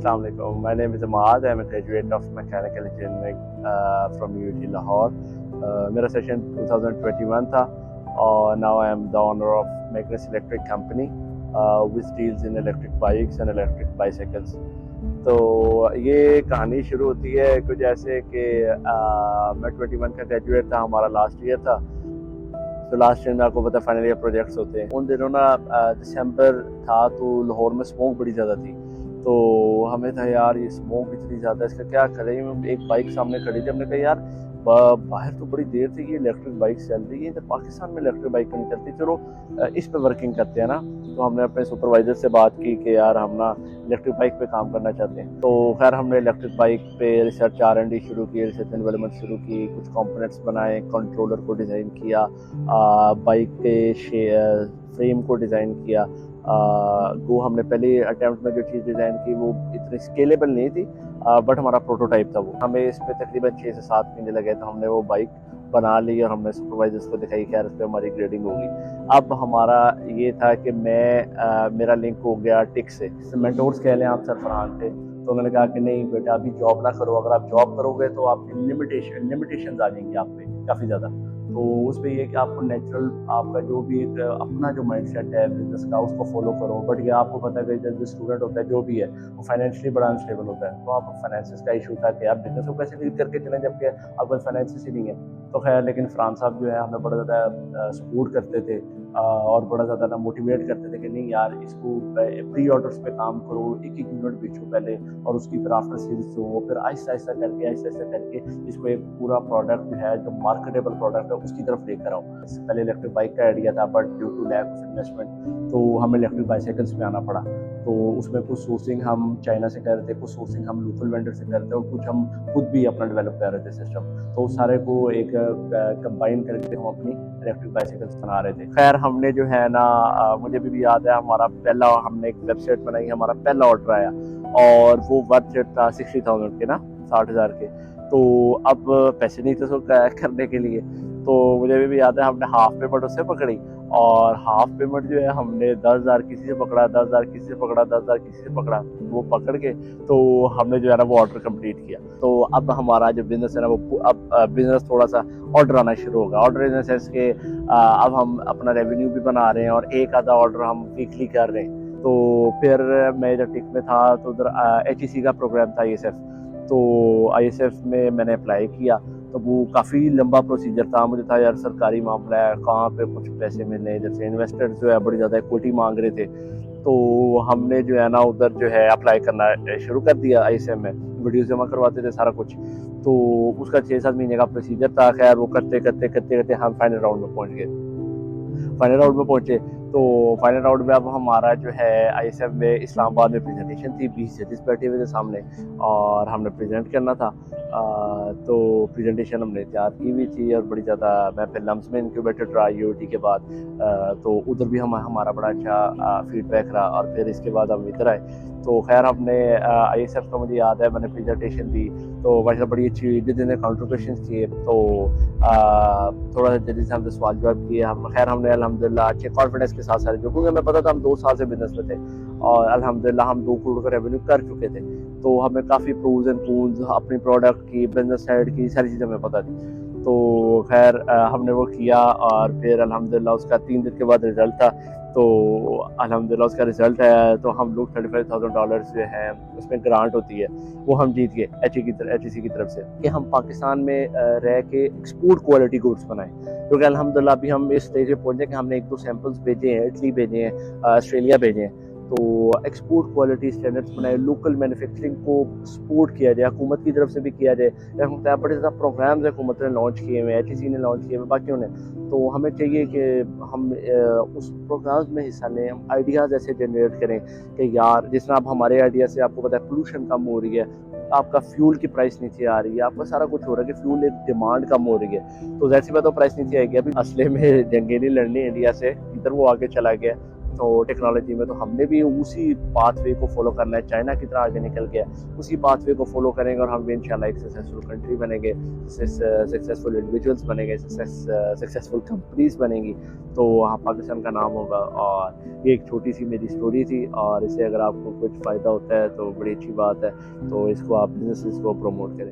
Assalamu alaikum. My name is Ahmad. I'm a graduate of Mechanical Engineering from UT Lahore. मेरा session 2021 था और now I am the owner of Magnus Electric Company which deals in electric bikes and electric bicycles. तो ये कहानी शुरू होती है कुछ ऐसे कि मैं 21 का ग्रेजुएट था, हमारा लास्ट ईयर था. तो लास्ट ईयर में आपको पता फाइनल ईयर प्रोजेक्ट्स होते हैं. उन दिनों ना दिसंबर था तो लाहौर में स्मोक बड़ी ज़्यादा थी. तो हमें था यार ये स्मोक इतनी ज़्यादा है, इसका क्या करें. एक बाइक सामने खड़ी थी, हमने कहा यार बाहर तो बड़ी देर से ये इलेक्ट्रिक बाइक चल रही है, तो पाकिस्तान में इलेक्ट्रिक बाइक नहीं चलती, चलो इस पे वर्किंग करते हैं ना. तो हमने अपने सुपरवाइज़र से बात की कि यार हम ना इलेक्ट्रिक बाइक पे काम करना चाहते हैं. तो खैर हमने इलेक्ट्रिक बाइक पे रिसर्च R&D शुरू की, रिसर्च एंड डेवलपमेंट शुरू की, कुछ कंपोनेंट्स बनाए, कंट्रोलर को डिज़ाइन किया, बाइक के फ्रेम को डिज़ाइन किया. वो हमने पहले अटैम्प्ट में जो चीज़ डिज़ाइन की वो इतनी स्केलेबल नहीं थी, बट हमारा प्रोटोटाइप था वो. हमें इस पे तकरीबन 6 से 7 महीने लगे, तो हमने वो बाइक बना ली और हमने सुपरवाइजर्स को दिखाई. खैर उस पर हमारी ग्रेडिंग होगी. अब हमारा ये था कि मेरा लिंक हो गया टिक से. मेंटोर्स कह लें आप, सरफरान थे. तो उन्होंने कहा कि नहीं बेटा अभी जॉब ना करो, अगर आप जॉब करोगे तो आपकी लिमिटेशंस आ जाएंगी आप पे काफ़ी ज़्यादा. तो उस पर ये कि आपको नेचुरल आपका जो भी एक अपना जो माइंड सेट है बिजनेस का उसको फॉलो करो. बट ये आपको पता है कि जब स्टूडेंट होता है जो भी है वो फाइनेंशियली बड़ा अनस्टेबल होता है. तो आप फाइनेंसिस का इशू था कि आप बिजनेस को कैसे डील करके चलें जबकि आपके पास फाइनेंसिस ही नहीं है. तो खैर लेकिन फरहान साहब जो है हमें बड़ा ज़्यादा सपोर्ट करते थे और बड़ा ज़्यादा ना मोटिवेट करते थे कि नहीं यार इसको प्री ऑर्डर्स पे काम करो, एक यूनिट बेचो पहले और उसकी फिर आफ्टर सेल्स हो, फिर आहिस्ता आहिस्ता करके इसको एक पूरा प्रोडक्ट जो है जो मार्केटेबल प्रोडक्ट है उसकी तरफ लेकर आओ. पहले इलेक्ट्रिक बाइक का आइडिया था, but due to lack of investment तो हमें इलेक्ट्रिक बाइसाइकिल्स पे आना पड़ा. तो उसमें कुछ सोर्सिंग हम चाइना से कर रहे थे, कुछ सोर्सिंग हम लोकल वेंडर से कर रहे थे और कुछ हम खुद भी अपना डेवलप कर रहे थे सिस्टम. तो सारे को एक कंबाइन करके हम अपनी इलेक्ट्रिक बाइसाइकिल्स बना रहे थे. खैर हमने जो है ना मुझे भी याद है हमने एक वेबसाइट बनाई, हमारा पहला ऑर्डर आया और वो बजट था 60,000 के ना, 60,000 के. तो अब पैसे नहीं थे करने के लिए. तो मुझे भी याद है हमने हाफ पेमेंट उससे पकड़ी और हाफ पेमेंट जो है हमने 10,000 किसी से पकड़ा, 10,000 किसी से पकड़ा, 10,000 किसी से पकड़ा. वो पकड़ के तो हमने जो है ना वो ऑर्डर कंप्लीट किया. तो अब हमारा जो बिजनेस है ना वो अब बिजनेस थोड़ा सा ऑर्डर आना शुरू होगा. ऑर्डर इन द सेंस के अब हम अपना रेवेन्यू भी बना रहे हैं और एक आधा ऑर्डर हम वीकली कर रहे हैं. तो फिर मैं जब टिक में था तो उधर HEC का प्रोग्राम था ISF. तो ISF में मैंने अप्लाई किया. तो वो काफ़ी लंबा प्रोसीजर था. मुझे था यार सरकारी मामला है, कहाँ पे कुछ पैसे मिलने, जैसे इन्वेस्टर्स जो है बड़ी ज़्यादा इक्विटी मांग रहे थे. तो हमने जो है ना उधर जो है अप्लाई करना शुरू कर दिया. ISF में वीडियोस जमा करवाते थे सारा कुछ. तो उसका 6-7 महीने का प्रोसीजर था. खैर वो करते करते हम फाइनल राउंड में पहुँचे. तो फाइनल राउंड में अब हमारा जो है ISF में इस्लामाबाद में प्रेजेंटेशन थी, 20 जजेस बैठे हुए थे सामने और हमने प्रेजेंट करना था. तो प्रेजेंटेशन हमने तैयार की हुई थी और बड़ी ज़्यादा मैं फिर लम्स में इंक्यूबेटर रहा UOT के बाद. तो उधर भी हमारा बड़ा अच्छा फीडबैक रहा और फिर इसके बाद हम इधर आए. तो खैर हमने ISF का मुझे याद है मैंने प्रेजेंटेशन दी तो वैसे बड़ी अच्छी हुई. जितने काउंटर क्वेश्चन किए तो थोड़ा सा जल्दी से हमने सवाल जवाब किए. हमने अल्हम्दुलिल्लाह अच्छे कॉन्फिडेंस के साथ सारे जो, क्योंकि हमें पता था हम 2 साल से बिजनेस में थे और अल्हम्दुलिल्लाह हम 2 करोड़ का रेवेन्यू कर चुके थे. तो हमें काफ़ी प्रोज एंड कॉन्स अपनी प्रोडक्ट की, बिजनेस साइड की सारी चीज़ें हमें पता थी. तो खैर हमने वो किया और फिर अल्हम्दुलिल्लाह उसका 3 दिन के बाद रिज़ल्ट था. तो अल्हम्दुलिल्लाह उसका रिज़ल्ट है तो हम लोग $35,000 जो है उसमें ग्रांट होती है वो हम जीत गए HEC की तरफ से कि हम पाकिस्तान में रह के एक्सपोर्ट क्वालिटी गुड्स बनाएं. क्योंकि अल्हम्दुलिल्लाह अभी हम इस स्टेज पे पहुंचे कि हमने 1-2 सैम्पल्स भेजे हैं, इटली भेजे हैं, ऑस्ट्रेलिया भेजे हैं. तो एक्सपोर्ट क्वालिटी स्टैंडर्ड्स बनाए, लोकल मैन्युफैक्चरिंग को सपोर्ट किया जाए, हुकूमत की तरफ से भी किया जाए. बड़े ज़्यादा प्रोग्राम्स हुकूमत ने लॉन्च किए हुए, HEC ने लॉन्च किए हुए, बाकियों ने. तो हमें चाहिए कि हम उस प्रोग्राम्स में हिस्सा लें, हम आइडियाज़ ऐसे जनरेट करें कि यार जिस तरह आप हमारे आइडिया से आपको पता है पोल्यूशन कम हो रही है, आपका फ्यूल की प्राइस नीचे आ रही है, आपका सारा कुछ हो रहा है कि फ्यूल एक डिमांड कम हो रही है. तो जैसी बात तो प्राइस नीचे आएगी. अभी असले में जंगें नहीं लड़नी इंडिया से, इधर वो आगे चला गया. تو ٹیکنالوجی میں تو ہم نے بھی اسی پاتھ وے کو فالو کرنا ہے. چائنا کی طرح آگے نکل گیا, اسی پاتھ وے کو فالو کریں گے اور ہم بھی انشاءاللہ ایک سکسیزفل کنٹری بنیں گے, سکسیزفل انڈیویجولس بنیں گے, سکسیزفل کمپنیز بنیں گی, تو وہاں پاکستان کا نام ہوگا. اور یہ ایک چھوٹی سی میری اسٹوری تھی, اور اس سے اگر آپ کو کچھ فائدہ ہوتا ہے تو بڑی اچھی بات ہے, تو اس کو آپ بزنسز کو پروموٹ کریں.